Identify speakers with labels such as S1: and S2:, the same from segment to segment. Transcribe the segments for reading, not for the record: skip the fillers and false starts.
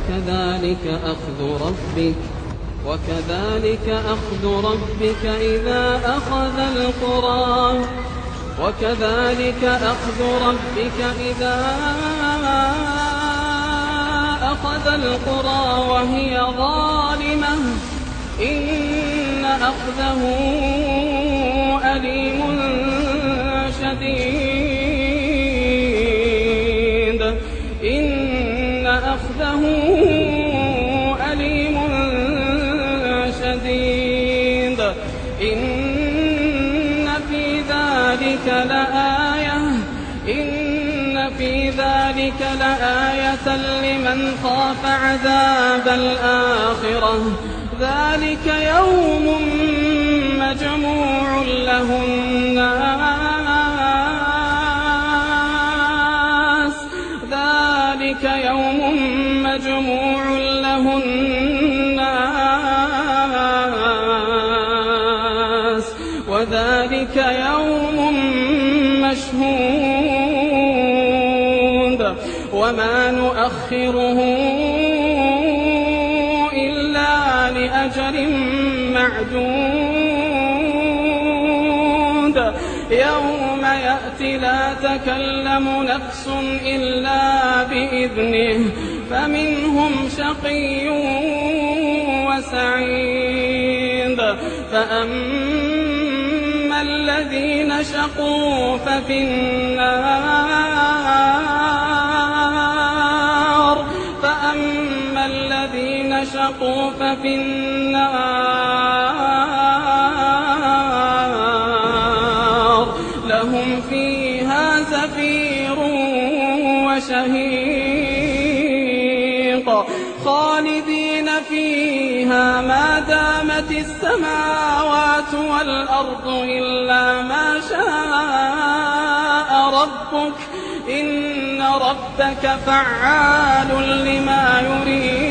S1: وكذلك أخذ ربك إذا أخذ القرى وهي ظالمة إن أخذه أليم شديد إن في ذلك لآية لمن خاف عذاب الآخرة ذلك يوم مجموع له الناس وذلك يوم مشهود وما نؤخره إلا لأجل معدود يوم يأتي لا تكلم نفس إلا بإذنه فمنهم شقي وسعيد فأما الذين شقوا ففي النار لهم فيها زفير وشهيق خالدين فيها ما دامت السماوات والأرض إلا ما شاء ربك إن ربك فعال لما يريد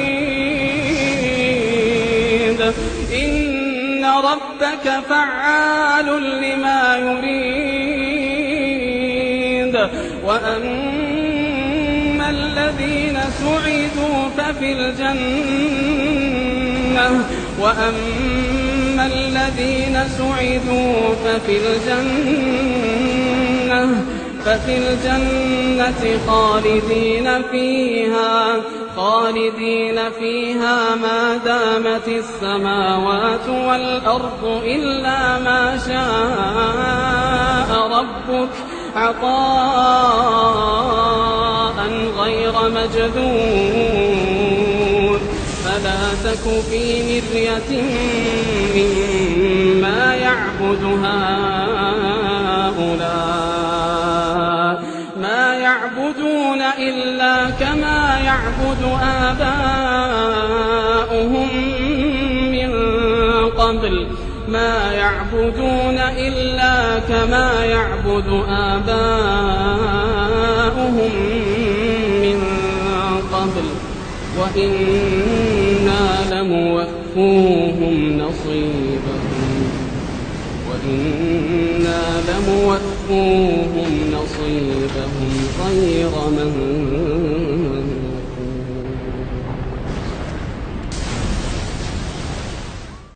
S1: وأما الذين سعدوا ففي الجنة خالدين فيها ما دامت السماوات والأرض إلا ما شاء ربك عطاء غير مجذوذ فلا تك في مرية مما يعبد هؤلاء ما يعبدون إلا كما يعبد آباؤهم من قبل وإنا لموفوهم نصيبهم غير ممنون